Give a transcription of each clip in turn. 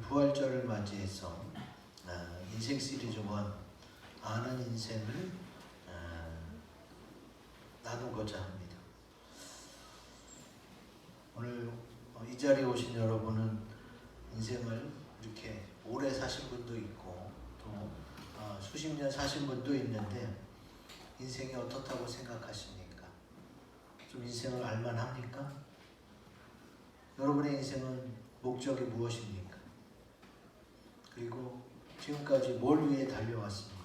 부활절을 맞이해서 인생 시리즈 1 아는 인생을 나누고자 합니다. 오늘 이 자리에 오신 여러분은 인생을 이렇게 오래 사신 분도 있고 또 수십 년 사신 분도 있는데 인생이 어떻다고 생각하십니까? 좀 인생을 알만합니까? 여러분의 인생은 목적이 무엇입니까? 그리고 지금까지 뭘 위해 달려왔습니까?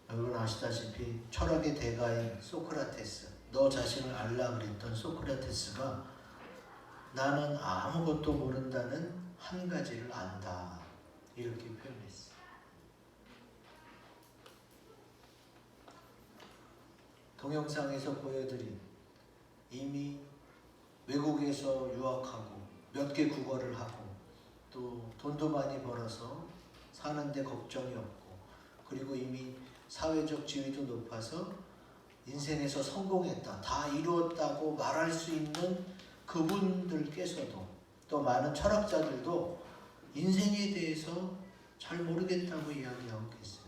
여러분 아시다시피 철학의 대가인 소크라테스, 너 자신을 알라 그랬던 소크라테스가 나는 아무것도 모른다는 한 가지를 안다 이렇게 표현했어요. 동영상에서 보여드린 이미 외국에서 유학하고 몇 개 국어를 하고 또 돈도 많이 벌어서 사는데 걱정이 없고 그리고 이미 사회적 지위도 높아서 인생에서 성공했다, 다 이루었다고 말할 수 있는 그분들께서도 또 많은 철학자들도 인생에 대해서 잘 모르겠다고 이야기하고 계세요.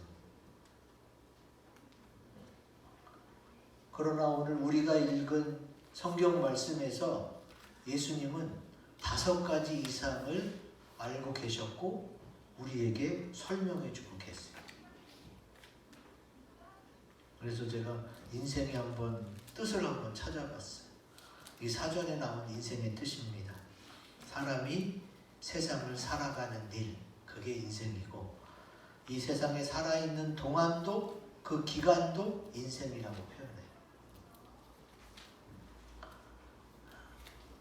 그러나 오늘 우리가 읽은 성경 말씀에서 예수님은 5가지 이상을 알고 계셨고 우리에게 설명해 주고 계세요. 그래서 제가 인생의 뜻을 한번 찾아봤어요. 이 사전에 나온 인생의 뜻입니다. 사람이 세상을 살아가는 일, 그게 인생이고 이 세상에 살아있는 동안도 그 기간도 인생이라고 표현해요.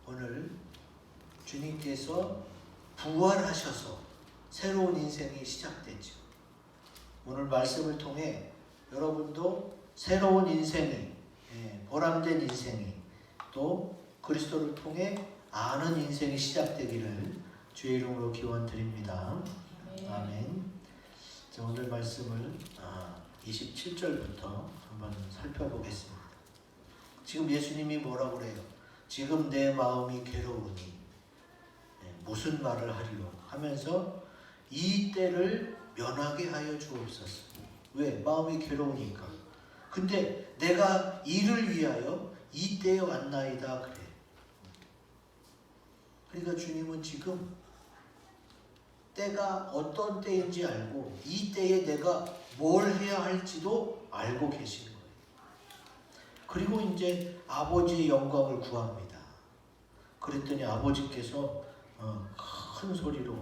오늘 주님께서 부활하셔서 새로운 인생이 시작되죠. 오늘 말씀을 통해 여러분도 새로운 인생이, 보람된 인생이 또 그리스도를 통해 아는 인생이 시작되기를 주의 이름으로 기원드립니다. 아멘. 자, 오늘 말씀을 27절부터 한번 살펴보겠습니다. 지금 예수님이 뭐라고 그래요? 지금 내 마음이 괴로우니 무슨 말을 하리요? 하면서 이 때를 면하게 하여 주옵소서. 왜? 마음이 괴로우니까. 근데 내가 이를 위하여 이 때에 왔나이다 그래. 그러니까 주님은 지금 때가 어떤 때인지 알고 이 때에 내가 뭘 해야 할지도 알고 계시는 거예요. 그리고 이제 아버지의 영광을 구합니다. 그랬더니 아버지께서 큰 소리로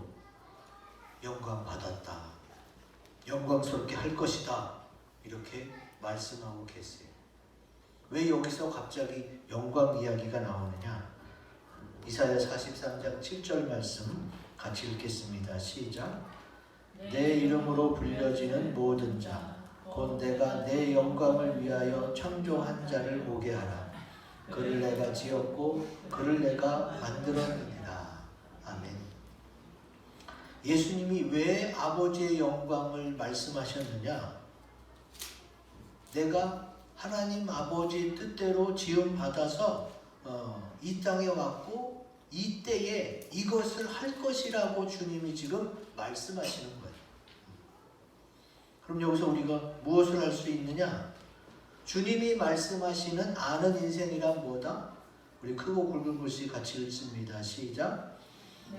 영광 받았다, 영광스럽게 할 것이다 이렇게 말씀하고 계세요. 왜 여기서 갑자기 영광 이야기가 나오느냐? 이사야 43장 7절 말씀 같이 읽겠습니다. 시작. 내 이름으로 불려지는 모든 자 곧 내가 내 영광을 위하여 창조한 자를 오게 하라. 그를 내가 지었고 그를 내가 만들었느니라. 아멘. 예수님이 왜 아버지의 영광을 말씀하셨느냐? 내가 하나님 아버지의 뜻대로 지음받아서 이 땅에 왔고 이 때에 이것을 할 것이라고 주님이 지금 말씀하시는 거예요. 그럼 여기서 우리가 무엇을 할 수 있느냐? 주님이 말씀하시는 아는 인생이란 뭐다? 우리 크고 굵은 글씨 같이 읽습니다. 시작.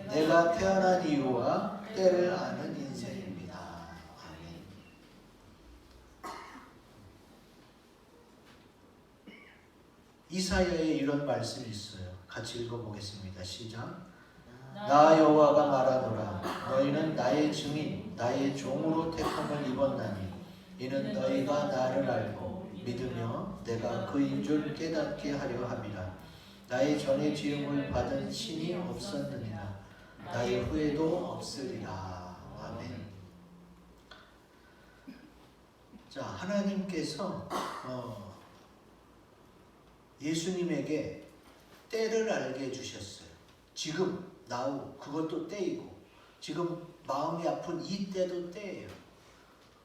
내가 태어난 이유와 때를 아는 인생입니다. 아멘. 이사야에 이런 말씀이 있어요. 같이 읽어보겠습니다. 시작. 나 여호와가 말하노라. 너희는 나의 증인, 나의 종으로 택함을 입었나니 이는 너희가 나를 알고 믿으며 내가 그인 줄 깨닫게 하려 함이라. 나의 전에 지음을 받은 신이 없었느니라. 나의 후에도 없으리라. 아멘. 자, 하나님께서 예수님에게 때를 알게 해주셨어요. 지금, now, 그것도 때이고 지금 마음이 아픈 이 때도 때예요.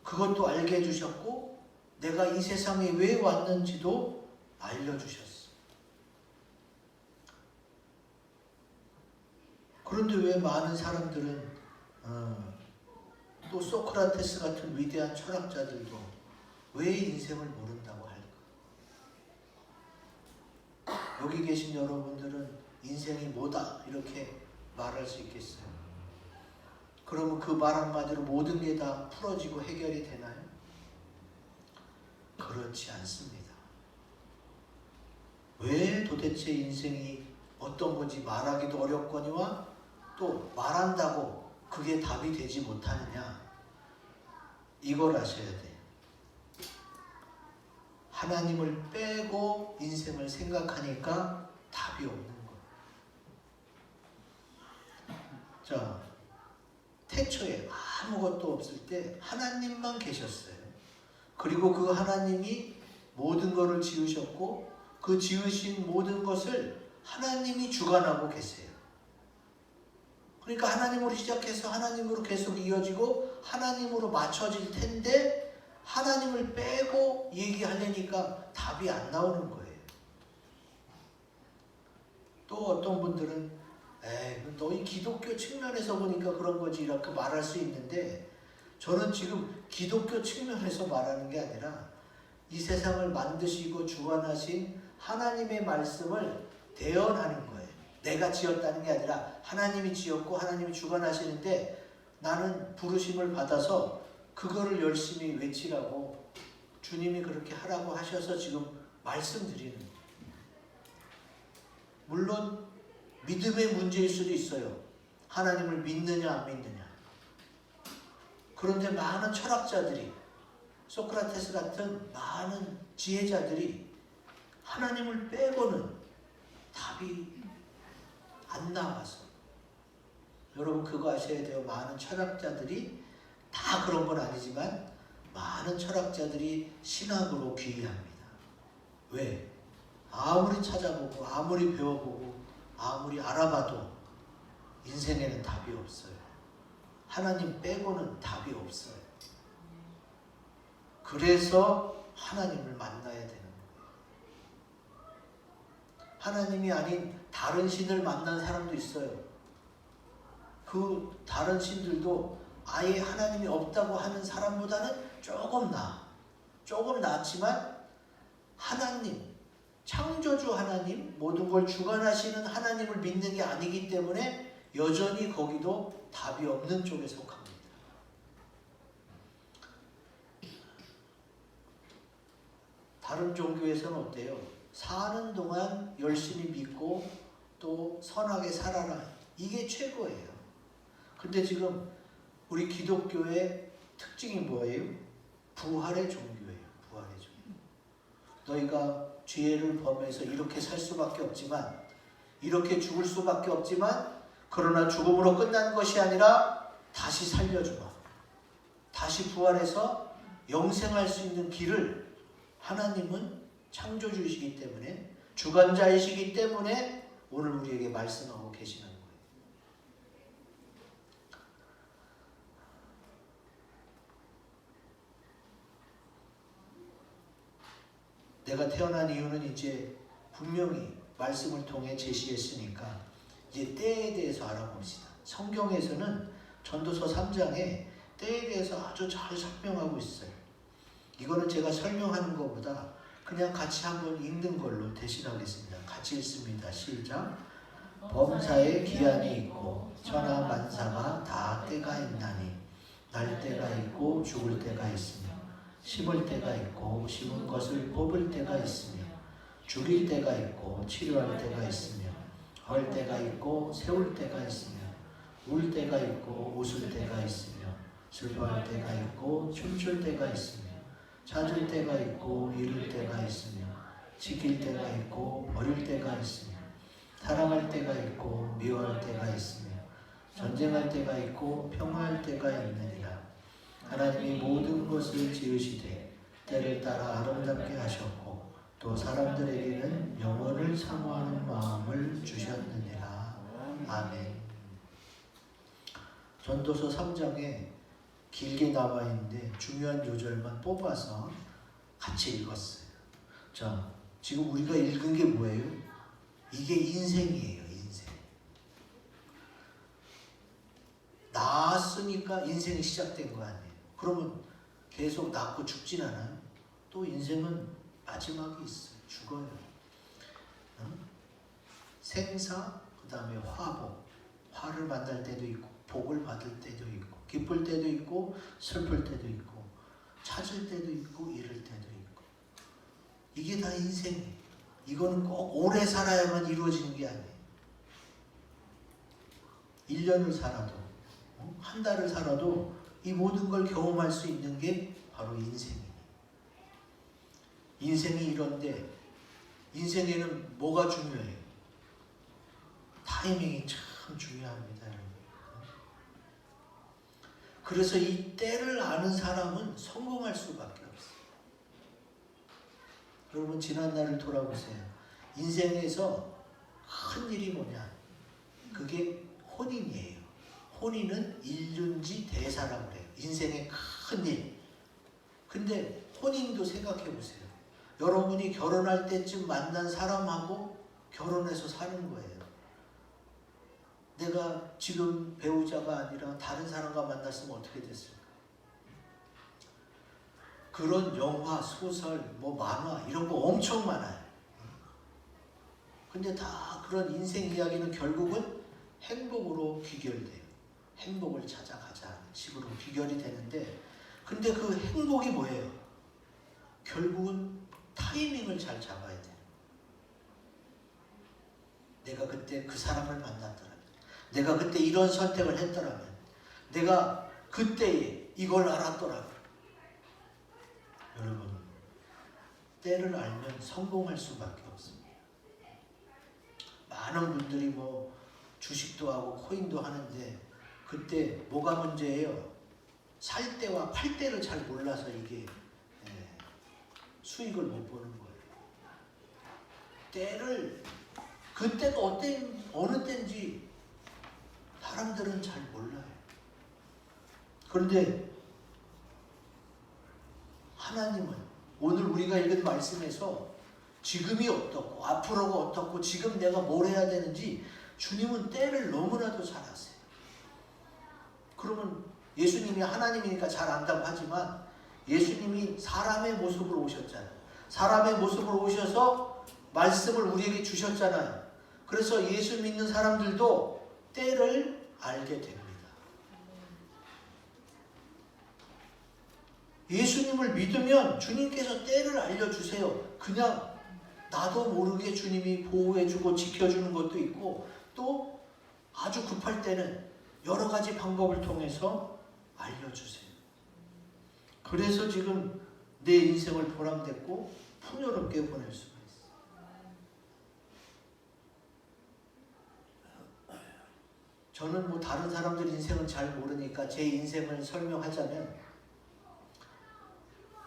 그것도 알게 해주셨고 내가 이 세상에 왜 왔는지도 알려주셨어요. 그런데 왜 많은 사람들은 또 소크라테스 같은 위대한 철학자들도 왜 인생을 모른다고 할까? 여기 계신 여러분들은 인생이 뭐다 이렇게 말할 수 있겠어요? 그러면 그 말 한마디로 모든 게 다 풀어지고 해결이 되나요? 그렇지 않습니다. 왜 도대체 인생이 어떤 건지 말하기도 어렵거니와 또 말한다고 그게 답이 되지 못하느냐? 이걸 아셔야 돼요. 하나님을 빼고 인생을 생각하니까 답이 없는 거예요. 자, 태초에 아무것도 없을 때 하나님만 계셨어요. 그리고 그 하나님이 모든 것을 지으셨고 그 지으신 모든 것을 하나님이 주관하고 계세요. 그러니까 하나님으로 시작해서 하나님으로 계속 이어지고 하나님으로 맞춰질 텐데 하나님을 빼고 얘기하려니까 답이 안 나오는 거예요. 또 어떤 분들은 너희 기독교 측면에서 보니까 그런 거지 이렇게 말할 수 있는데 저는 지금 기독교 측면에서 말하는 게 아니라 이 세상을 만드시고 주관하신 하나님의 말씀을 대언하는 거예요. 내가 지었다는 게 아니라 하나님이 지었고 하나님이 주관하시는데 나는 부르심을 받아서 그거를 열심히 외치라고 주님이 그렇게 하라고 하셔서 지금 말씀드리는 거예요. 물론 믿음의 문제일 수도 있어요. 하나님을 믿느냐 안 믿느냐. 그런데 많은 철학자들이 소크라테스 같은 많은 지혜자들이 하나님을 빼고는 답이 안 나와서 여러분 그거 아셔야 돼요. 많은 철학자들이 다 그런 건 아니지만 많은 철학자들이 신학으로 귀의합니다. 왜? 아무리 찾아보고 아무리 배워보고 아무리 알아봐도 인생에는 답이 없어요. 하나님 빼고는 답이 없어요. 그래서 하나님을 만나야 되는 거예요. 하나님이 아닌 다른 신을 만난 사람도 있어요. 그 다른 신들도 아예 하나님이 없다고 하는 사람보다는 조금 나아. 조금 낫지만 하나님, 창조주 하나님, 모든 걸 주관하시는 하나님을 믿는 게 아니기 때문에 여전히 거기도 답이 없는 쪽에 속합니다. 다른 종교에서는 어때요? 사는 동안 열심히 믿고 또 선하게 살아라. 이게 최고예요. 근데 지금 우리 기독교의 특징이 뭐예요? 부활의 종교예요. 부활의 종교. 너희가 죄를 범해서 이렇게 살 수밖에 없지만 이렇게 죽을 수밖에 없지만 그러나 죽음으로 끝난 것이 아니라 다시 살려주마. 다시 부활해서 영생할 수 있는 길을 하나님은 창조주이시기 때문에 주관자이시기 때문에 오늘 우리에게 말씀하고 계시는 거예요. 내가 태어난 이유는 이제 분명히 말씀을 통해 제시했으니까 이제 때에 대해서 알아봅시다. 성경에서는 전도서 3장에 때에 대해서 아주 잘 설명하고 있어요. 이거는 제가 설명하는 것보다 그냥 같이 한번 읽는 걸로 대신하겠습니다. 같이 읽습니다. 시작. 범사에 기한이 있고 천하 만사가 다 때가 있나니 날 때가 있고 죽을 때가 있으며 심을 때가 있고 심은 것을 뽑을 때가 있으며 죽일 때가 있고 치료할 때가 있으며 헐 때가 있고 세울 때가 있으며 울 때가 있고 웃을 때가 있으며 슬퍼할 때가 있고 춤출 때가 있으며 찾을 때가 있고 잃을 때가 있으며 지킬 때가 있고 버릴 때가 있으며 사랑할 때가 있고 미워할 때가 있으며 전쟁할 때가 있고 평화할 때가 있느니라. 하나님이 모든 것을 지으시되 때를 따라 아름답게 하셨고 또 사람들에게는 영원을 사모하는 마음을 주셨느니라. 아멘. 전도서 3장에 길게 나와 있는데 중요한 요절만 뽑아서 같이 읽었어요. 자, 지금 우리가 읽은 게 뭐예요? 이게 인생이에요. 인생. 낳았으니까 인생이 시작된 거 아니에요. 그러면 계속 낳고 죽진 않아요. 또 인생은 마지막이 있어요. 죽어요. 생사, 그 다음에 화복. 화를 만날 때도 있고 복을 받을 때도 있고 기쁠 때도 있고 슬플 때도 있고 찾을 때도 있고 잃을 때도 있고 이게 다 인생이에요. 이거는 꼭 오래 살아야만 이루어지는 게 아니에요. 1년을 살아도 한 달을 살아도 이 모든 걸 경험할 수 있는 게 바로 인생이에요. 인생이 이런데 인생에는 뭐가 중요해요? 타이밍이 참 중요합니다. 여러분. 그래서 이 때를 아는 사람은 성공할 수밖에 없어요. 여러분 지난 날을 돌아보세요. 인생에서 큰 일이 뭐냐? 그게 혼인이에요. 혼인은 일륜지 대사라고 그래요. 인생의 큰 일. 근데 혼인도 생각해 보세요. 여러분이 결혼할 때쯤 만난 사람하고 결혼해서 사는 거예요. 내가 지금 배우자가 아니라 다른 사람과 만났으면 어떻게 됐을까? 그런 영화, 소설, 만화 이런 거 엄청 많아요. 근데 다 그런 인생 이야기는 결국은 행복으로 귀결돼요. 행복을 찾아가자는 식으로 귀결이 되는데 근데 그 행복이 뭐예요? 결국은 타이밍을 잘 잡아야 돼요. 내가 그때 그 사람을 만났더라면 내가 그때 이런 선택을 했더라면 내가 그때 이걸 알았더라면 여러분 때를 알면 성공할 수밖에 없습니다. 많은 분들이 주식도 하고 코인도 하는데 그때 뭐가 문제예요? 살 때와 팔 때를 잘 몰라서 이게 수익을 못 보는 거예요. 때를 그때가 어느 때인지 사람들은 잘 몰라요. 그런데 하나님은 오늘 우리가 읽은 말씀에서 지금이 어떻고 앞으로가 어떻고 지금 내가 뭘 해야 되는지 주님은 때를 너무나도 잘 아세요. 그러면 예수님이 하나님이니까 잘 안다고 하지만 예수님이 사람의 모습으로 오셨잖아요. 사람의 모습으로 오셔서 말씀을 우리에게 주셨잖아요. 그래서 예수 믿는 사람들도 때를 알게 됩니다. 예수님을 믿으면 주님께서 때를 알려주세요. 그냥 나도 모르게 주님이 보호해주고 지켜주는 것도 있고 또 아주 급할 때는 여러 가지 방법을 통해서 알려주세요. 그래서 지금 내 인생을 보람됐고 풍요롭게 보낼 수가 있어요. 저는 다른 사람들 인생은 잘 모르니까 제 인생을 설명하자면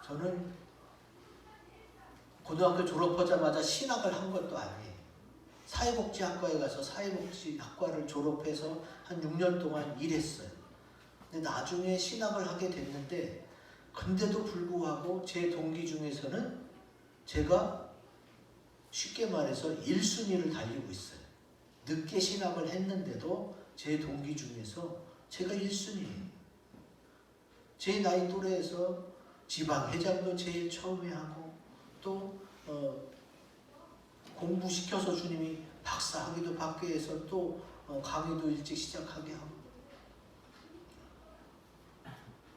저는 고등학교 졸업하자마자 신학을 한 것도 아니에요. 사회복지학과에 가서 사회복지학과를 졸업해서 한 6년 동안 일했어요. 근데 나중에 신학을 하게 됐는데 근데도 불구하고 제 동기 중에서는 제가 쉽게 말해서 1순위를 달리고 있어요. 늦게 신학을 했는데도 제 동기 중에서 제가 1순위예요. 제 나이 또래에서 지방회장도 제일 처음에 하고 또 공부시켜서 주님이 박사학위도 받게 해서 또 강의도 일찍 시작하게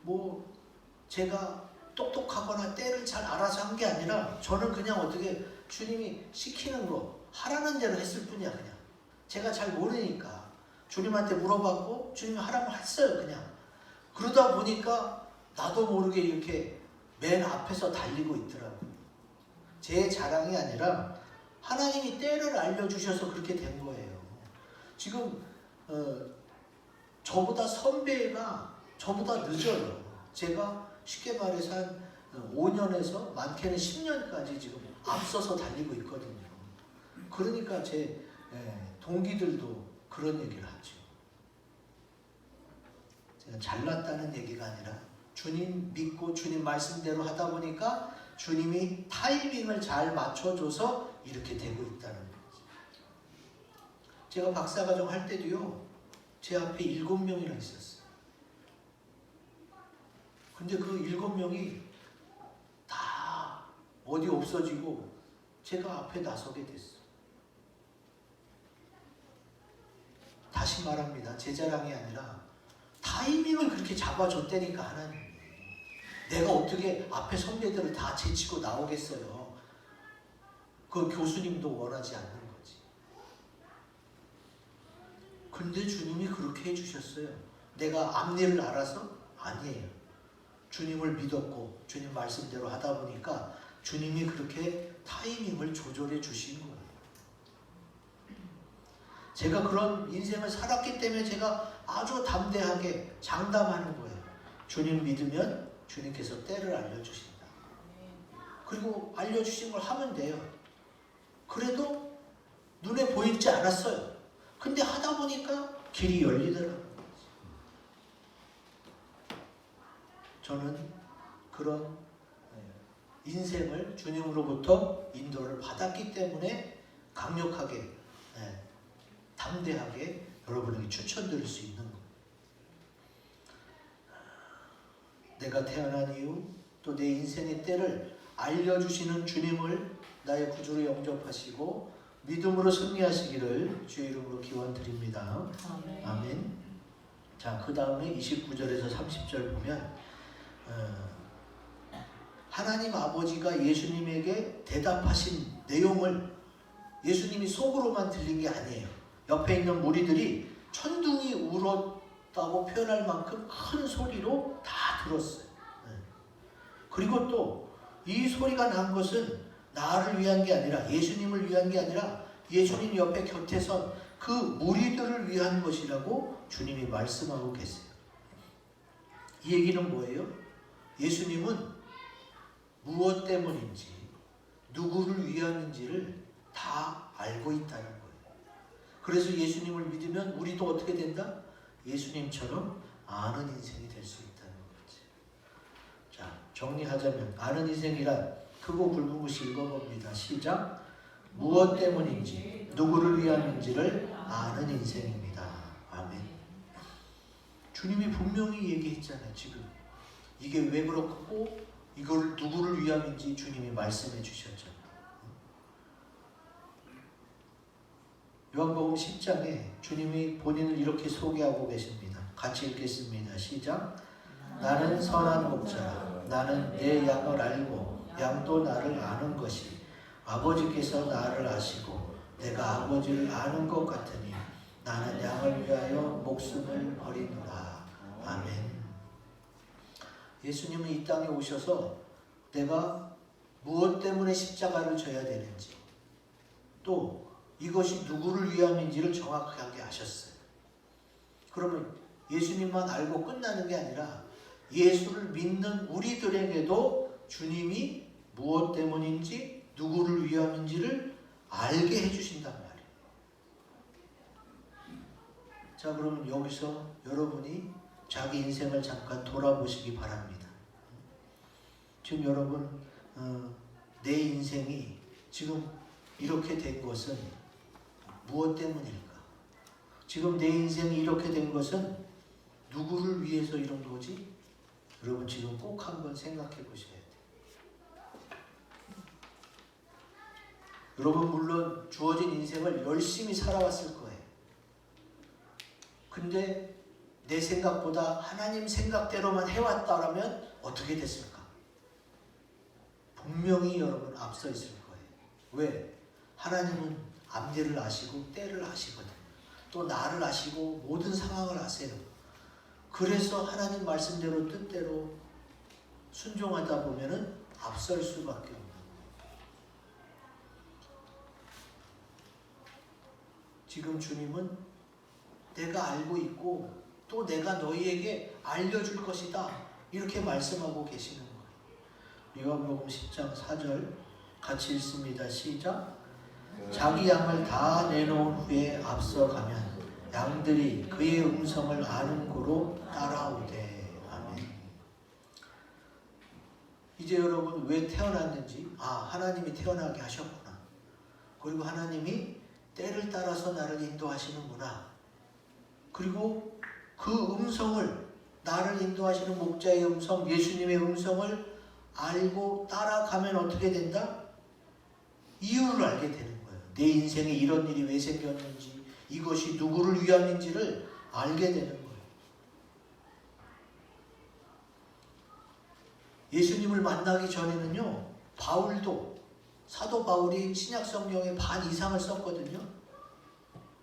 하고 제가 똑똑하거나 때를 잘 알아서 한 게 아니라 저는 그냥 어떻게 주님이 시키는 거 하라는 대로 했을 뿐이야. 그냥 제가 잘 모르니까 주님한테 물어봤고 주님이 하라고 했어요. 그냥 그러다 보니까 나도 모르게 이렇게 맨 앞에서 달리고 있더라고요. 제 자랑이 아니라 하나님이 때를 알려주셔서 그렇게 된 거예요. 지금 저보다 선배가 저보다 늦어요. 제가 쉽게 말해서 한 5년에서 많게는 10년까지 지금 앞서서 달리고 있거든요. 그러니까 제 동기들도 그런 얘기를 하죠. 제가 잘났다는 얘기가 아니라 주님 믿고 주님 말씀대로 하다 보니까 주님이 타이밍을 잘 맞춰줘서 이렇게 되고 있다는 거죠. 제가 박사과정 할 때도요. 제 앞에 7명이나 있었어요. 근데 그 7명이 다 어디 없어지고 제가 앞에 나서게 됐어. 다시 말합니다. 제 자랑이 아니라 타이밍을 그렇게 잡아줬다니까 하나님. 내가 어떻게 앞에 선배들을 다 제치고 나오겠어요. 그 교수님도 원하지 않는 거지. 근데 주님이 그렇게 해주셨어요. 내가 앞일을 알아서? 아니에요. 주님을 믿었고 주님 말씀대로 하다 보니까 주님이 그렇게 타이밍을 조절해 주신 거예요. 제가 그런 인생을 살았기 때문에 제가 아주 담대하게 장담하는 거예요. 주님 믿으면 주님께서 때를 알려주신다. 그리고 알려주신 걸 하면 돼요. 그래도 눈에 보이지 않았어요. 근데 하다 보니까 길이 열리더라고요. 저는 그런 인생을 주님으로부터 인도를 받았기 때문에 강력하게, 담대하게 여러분에게 추천드릴 수 있는 거예요. 내가 태어난 이후 또 내 인생의 때를 알려주시는 주님을 나의 구주로 영접하시고 믿음으로 승리하시기를 주의 이름으로 기원드립니다. 아멘. 아멘. 자, 그 다음에 29절에서 30절 보면 하나님 아버지가 예수님에게 대답하신 내용을 예수님이 속으로만 들린 게 아니에요. 옆에 있는 무리들이 천둥이 울었다고 표현할 만큼 큰 소리로 다 들었어요. 그리고 또 이 소리가 난 것은 나를 위한 게 아니라 예수님을 위한 게 아니라 예수님 옆에 곁에 선 그 무리들을 위한 것이라고 주님이 말씀하고 계세요. 이 얘기는 뭐예요? 예수님은 무엇 때문인지 누구를 위함인지를 다 알고 있다는 거예요. 그래서 예수님을 믿으면 우리도 어떻게 된다? 예수님처럼 아는 인생이 될 수 있다는 거지. 자, 정리하자면 아는 인생이란 크고 굵은 것이 읽어봅니다. 시작. 무엇 때문인지 누구를 위함인지를 아는 인생입니다. 아멘. 주님이 분명히 얘기했잖아요. 지금 이게 왜 그렇고 이걸 누구를 위함인지 주님이 말씀해 주셨잖아요. 요한복음 10장에 주님이 본인을 이렇게 소개하고 계십니다. 같이 읽겠습니다. 시작. 나는 선한 목자라. 나는 내 양을 알고 양도 나를 아는 것이 아버지께서 나를 아시고 내가 아버지를 아는 것 같으니 나는 양을 위하여 목숨을 버리노라. 아멘. 예수님은 이 땅에 오셔서 내가 무엇 때문에 십자가를 져야 되는지 또 이것이 누구를 위함인지를 정확하게 아셨어요. 그러면 예수님만 알고 끝나는 게 아니라 예수를 믿는 우리들에게도 주님이 무엇 때문인지 누구를 위함인지를 알게 해주신단 말이에요. 자, 그러면 여기서 여러분이 자기 인생을 잠깐 돌아보시기 바랍니다. 지금 여러분 내 인생이 지금 이렇게 된 것은 무엇 때문일까? 지금 내 인생이 이렇게 된 것은 누구를 위해서 이런 거지? 여러분 지금 꼭 한번 생각해 보셔야 돼요. 여러분 물론 주어진 인생을 열심히 살아왔을 거예요. 근데 내 생각보다 하나님 생각대로만 해왔다라면 어떻게 됐을까? 분명히 여러분 앞서 있을 거예요. 왜? 하나님은 앞일을 아시고 때를 아시거든요. 또 나를 아시고 모든 상황을 아세요. 그래서 하나님 말씀대로 뜻대로 순종하다 보면은 앞설 수밖에 없는 거예요. 지금 주님은 내가 알고 있고 또 내가 너희에게 알려줄 것이다. 이렇게 말씀하고 계시는 거예요. 요한복음 10장 4절 같이 읽습니다. 시작. 자기 양을 다 내놓은 후에 앞서가면 양들이 그의 음성을 아는 고로 따라오되. 아멘. 이제 여러분 왜 태어났는지 하나님이 태어나게 하셨구나. 그리고 하나님이 때를 따라서 나를 인도하시는구나. 그리고 그 음성을 나를 인도하시는 목자의 음성, 예수님의 음성을 알고 따라가면 어떻게 된다? 이유를 알게 되는 거예요. 내 인생에 이런 일이 왜 생겼는지, 이것이 누구를 위함인지를 알게 되는 거예요. 예수님을 만나기 전에는요, 사도 바울이 신약 성경의 반 이상을 썼거든요.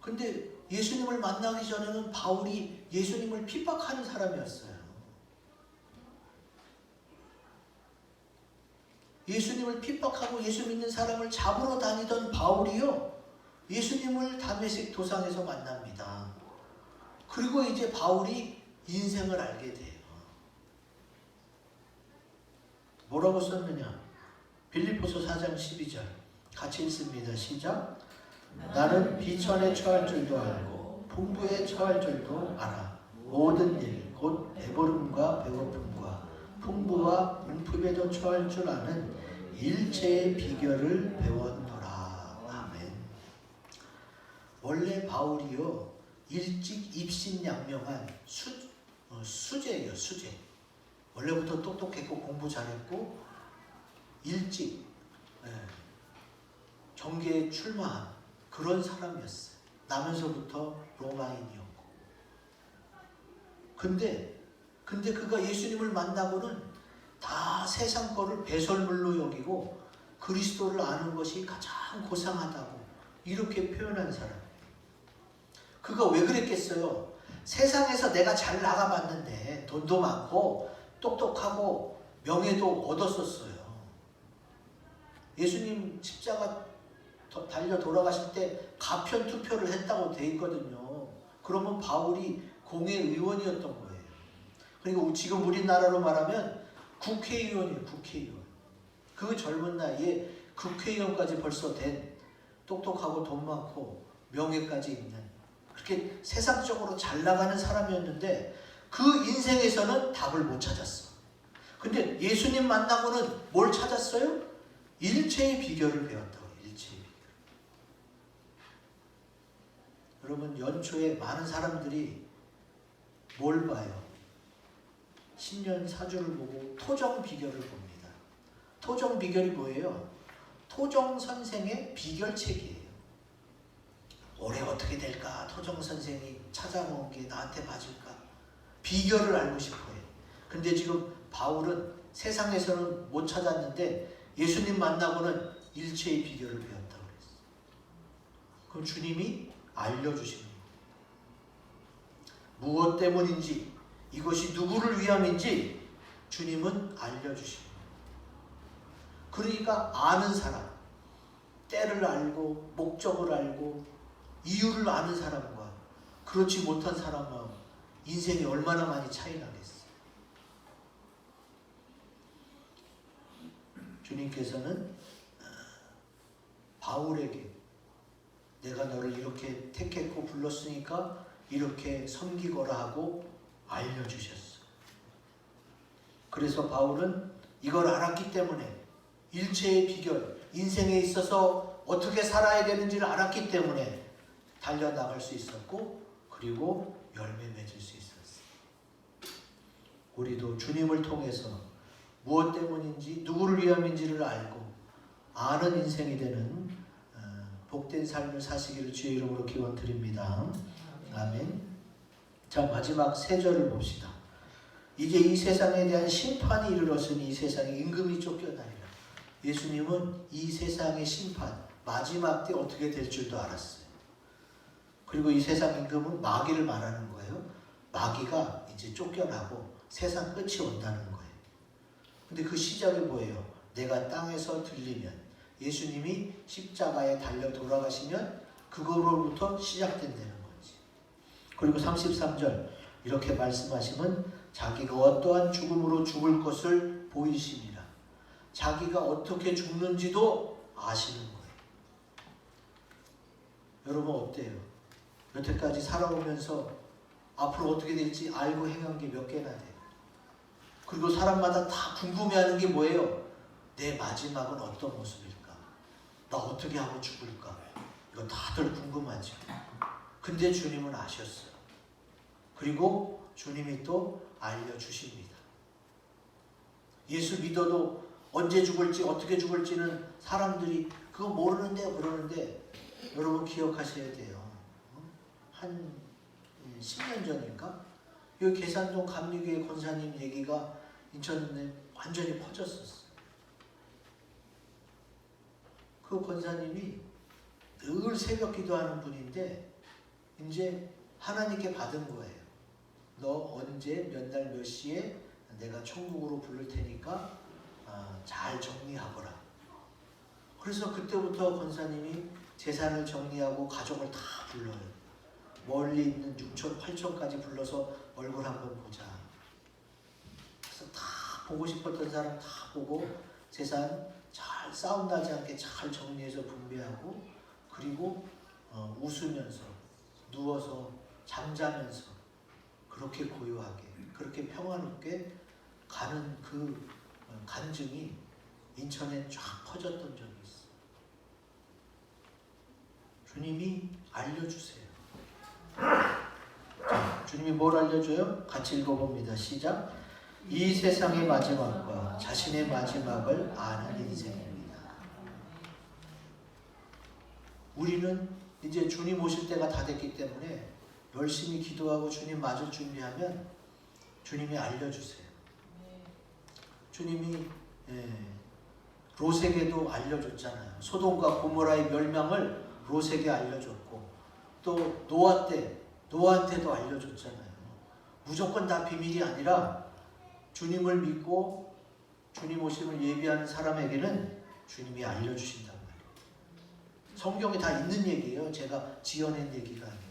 근데 예수님을 만나기 전에는 바울이 예수님을 핍박하는 사람이었어요. 예수님을 핍박하고 예수 믿는 사람을 잡으러 다니던 바울이요, 예수님을 다메섹 도상에서 만납니다. 그리고 이제 바울이 인생을 알게 돼요. 뭐라고 썼느냐? 빌립보서 4장 12절 같이 읽습니다. 시작. 나는 비천에 처할 줄도 알고 풍부에 처할 줄도 알아. 모든 일 곧 배부름과 배고픔과 풍부와 궁핍에도 처할 줄 아는 일체의 비결을 배웠노라. 아멘. 원래 바울이요, 일찍 입신양명한 수재예요. 수재. 원래부터 똑똑했고 공부 잘했고 일찍 정계에 출마한 그런 사람이었어요. 나면서부터 로마인이었고. 근데 그가 예수님을 만나고는 다 세상 거를 배설물로 여기고 그리스도를 아는 것이 가장 고상하다고 이렇게 표현한 사람. 그가 왜 그랬겠어요? 세상에서 내가 잘 나가봤는데 돈도 많고 똑똑하고 명예도 얻었었어요. 예수님 십자가 달려 돌아가실 때 가편 투표를 했다고 돼 있거든요. 그러면 바울이 공회의원이었던 거예요. 그리고 지금 우리나라로 말하면 국회의원이에요. 국회의원. 그 젊은 나이에 국회의원까지 벌써 된, 똑똑하고 돈 많고 명예까지 있는, 그렇게 세상적으로 잘 나가는 사람이었는데 그 인생에서는 답을 못 찾았어. 근데 예수님 만나고는 뭘 찾았어요? 일체의 비결을 배웠다고. 일체의 비결. 여러분, 연초에 많은 사람들이 뭘 봐요? 신년 사주를 보고 토정 비결을 봅니다. 토정 비결이 뭐예요? 토정 선생의 비결책이에요. 올해 어떻게 될까? 토정 선생이 찾아놓은 게 나한테 맞을까? 비결을 알고 싶어요. 근데 지금 바울은 세상에서는 못 찾았는데 예수님 만나고는 일체의 비결을 배웠다고 그랬어요. 그럼 주님이 알려주십니다. 무엇 때문인지, 이것이 누구를 위함인지 주님은 알려주십니다. 그러니까 아는 사람, 때를 알고 목적을 알고 이유를 아는 사람과 그렇지 못한 사람과 인생이 얼마나 많이 차이 나겠어요. 주님께서는 바울에게 내가 너를 이렇게 택했고 불렀으니까 이렇게 섬기거라 하고 알려주셨어. 그래서 바울은 이걸 알았기 때문에 일체의 비결, 인생에 있어서 어떻게 살아야 되는지를 알았기 때문에 달려나갈 수 있었고, 그리고 열매 맺을 수 있었어요. 우리도 주님을 통해서 무엇 때문인지, 누구를 위함인지를 알고 아는 인생이 되는 복된 삶을 사시기를 주의 이름으로 기원드립니다. 아멘. 자, 마지막 3절을 봅시다. 이제 이 세상에 대한 심판이 이르렀으니 이 세상에 임금이 쫓겨나리라. 예수님은 이 세상의 심판, 마지막 때 어떻게 될 줄도 알았어요. 그리고 이 세상 임금은 마귀를 말하는 거예요. 마귀가 이제 쫓겨나고 세상 끝이 온다는 거예요. 근데 그 시작이 뭐예요? 내가 땅에서 들리면, 예수님이 십자가에 달려 돌아가시면 그거로부터 시작된다는 거지. 그리고 33절 이렇게 말씀하시면 자기가 어떠한 죽음으로 죽을 것을 보이시니라. 자기가 어떻게 죽는지도 아시는 거예요. 여러분 어때요? 여태까지 살아오면서 앞으로 어떻게 될지 알고 행한 게 몇 개나 돼요. 그리고 사람마다 다 궁금해하는 게 뭐예요? 내 마지막은 어떤 모습일까? 나 어떻게 하고 죽을까? 이거 다들 궁금하죠. 근데 주님은 아셨어요. 그리고 주님이 또 알려주십니다. 예수 믿어도 언제 죽을지 어떻게 죽을지는 사람들이 그거 모르는데요 그러는데 여러분 기억하셔야 돼요. 한 10년 전인가 여기 계산동 감리교회 권사님 얘기가 인천에 완전히 퍼졌었어요. 그 권사님이 늘 새벽 기도하는 분인데 이제 하나님께 받은 거예요. 너 언제 몇 날 몇 시에 내가 천국으로 부를 테니까 잘 정리하거라. 그래서 그때부터 권사님이 재산을 정리하고 가족을 다 불러요. 멀리 있는 6촌, 8촌까지 불러서 얼굴 한번 보자. 그래서 다 보고 싶었던 사람 다 보고 재산 잘 싸움 나지 않게 잘 정리해서 분배하고 그리고 웃으면서 누워서 잠자면서 그렇게 고요하게 그렇게 평화롭게 가는 그 간증이 인천에 쫙 퍼졌던 적이 있어요. 주님이 알려주세요. 자, 주님이 뭘 알려줘요? 같이 읽어봅니다. 시작. 이 세상의 마지막과 자신의 마지막을 아는 인생입니다. 우리는 이제 주님 오실 때가 다 됐기 때문에 열심히 기도하고 주님 맞을 준비하면 주님이 알려주세요. 주님이 롯에게도 알려줬잖아요. 소돔과 고모라의 멸망을 롯에게 알려줬고 또 노아한테도 알려줬잖아요. 무조건 다 비밀이 아니라 주님을 믿고 주님 오심을 예비하는 사람에게는 주님이 알려주신단 말이에요. 성경에 다 있는 얘기예요. 제가 지어낸 얘기가 아니에요.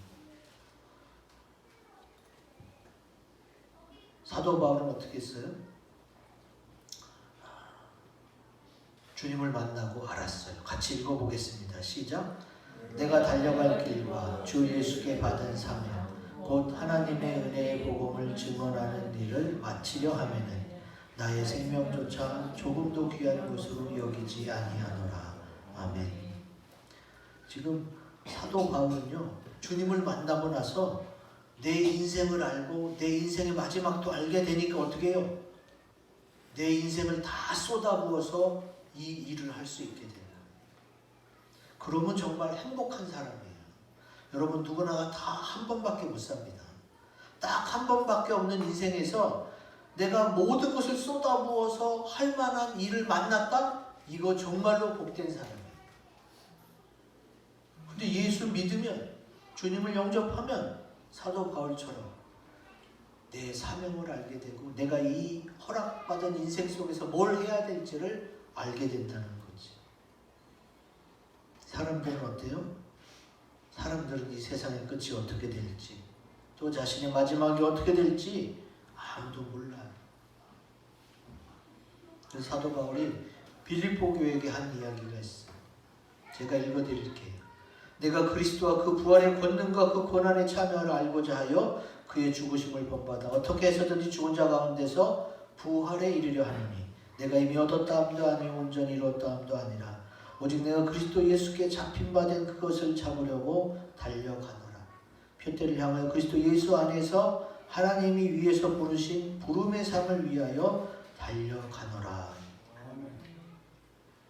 사도 바울은 어떻게 했어요? 주님을 만나고 알았어요. 같이 읽어보겠습니다. 시작. 내가 달려갈 길과 주 예수께 받은 사명 곧 하나님의 은혜의 복음을 증언하는 일을 마치려 하면은 나의 생명조차 조금도 귀한 것으로 여기지 아니하노라. 아멘. 지금 사도 바울은요 주님을 만나고 나서 내 인생을 알고 내 인생의 마지막도 알게 되니까 어떻게 해요? 내 인생을 다 쏟아부어서 이 일을 할 수 있게 돼요. 그러면 정말 행복한 사람이에요. 여러분 누구나 다 한 번밖에 못 삽니다. 딱 한 번밖에 없는 인생에서 내가 모든 것을 쏟아부어서 할 만한 일을 만났다? 이거 정말로 복된 사람이에요. 근데 예수 믿으면 주님을 영접하면 사도 바울처럼 내 사명을 알게 되고 내가 이 허락받은 인생 속에서 뭘 해야 될지를 알게 된다는 거지. 사람들은 어때요? 사람들은 이 세상의 끝이 어떻게 될지 또 자신의 마지막이 어떻게 될지 아무도 몰라요. 그래서 사도 바울이 빌립보 교회에게 한 이야기가 있어요. 제가 읽어드릴게요. 내가 그리스도와 그 부활의 권능과 그 고난의 참여를 알고자 하여 그의 죽으심을 본받아 어떻게 해서든지 죽은 자 가운데서 부활에 이르려 하느니 내가 이미 얻었다 함도 아니요 온전히 이뤘다 함도 아니라 오직 내가 그리스도 예수께 잡힌 바 된 그것을 잡으려고 달려가노라. 표대를 향하여 그리스도 예수 안에서 하나님이 위에서 부르신 부름의 상을 위하여 달려가노라.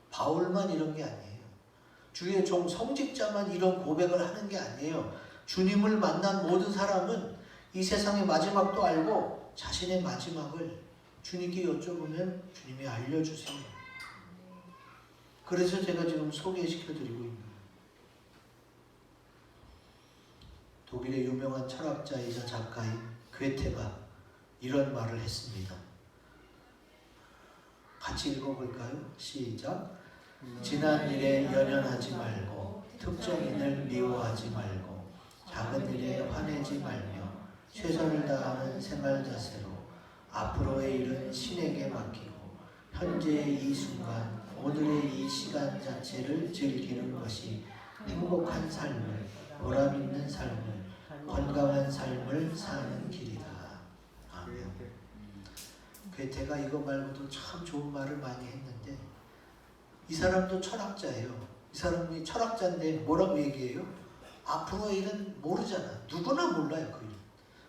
바울만 이런 게 아니에요. 주의 종 성직자만 이런 고백을 하는 게 아니에요. 주님을 만난 모든 사람은 이 세상의 마지막도 알고 자신의 마지막을 주님께 여쭤보면 주님이 알려주세요. 그래서 제가 지금 소개시켜드리고 있는 거예요. 독일의 유명한 철학자이자 작가인 괴테가 이런 말을 했습니다. 같이 읽어볼까요? 시작. 지난 일에 연연하지 말고 특정인을 미워하지 말고 작은 일에 화내지 말며 최선을 다하는 생활 자세로 앞으로의 일은 신에게 맡기고 현재의 이 순간 오늘의 이 시간 자체를 즐기는 것이 행복한 삶을 보람 있는 삶을 건강한 삶을 사는 길이다. 아멘. 괴테가 이거 말고도 참 좋은 말을 많이 했는데 이 사람도 철학자예요. 이 사람이 철학자인데 뭐라고 얘기해요? 앞으로의 일은 모르잖아. 누구나 몰라요. 그 일.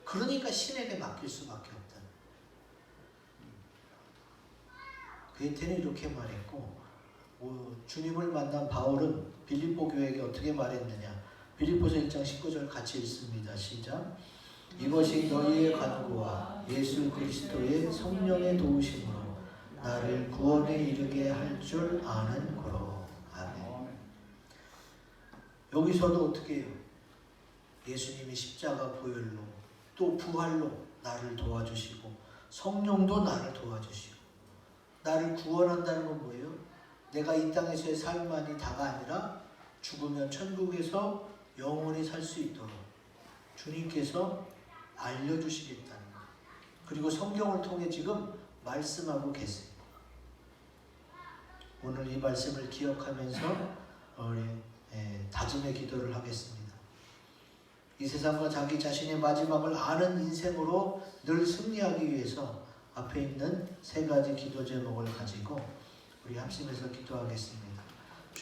그러니까 신에게 맡길 수밖에 없다. 베테는 이렇게 말했고, 주님을 만난 바울은 빌립보 교회에게 어떻게 말했느냐. 빌립보서 1장 19절 같이 읽습니다. 시작. 이것이 너희의 간구와 예수 그리스도의 성령의 도우심으로 나를 구원에 이르게 할 줄 아는 거로. 아멘. 여기서도 어떻게 해요? 예수님이 십자가 보혈로 또 부활로 나를 도와주시고 성령도 나를 도와주시고 나를 구원한다는 건 뭐예요? 내가 이 땅에서의 삶만이 다가 아니라 죽으면 천국에서 영원히 살 수 있도록 주님께서 알려주시겠다는 것. 그리고 성경을 통해 지금 말씀하고 계세요. 오늘 이 말씀을 기억하면서 다짐의 기도를 하겠습니다. 이 세상과 자기 자신의 마지막을 아는 인생으로 늘 승리하기 위해서 앞에 있는 세 가지 기도 제목을 가지고 우리 합심해서 기도하겠습니다.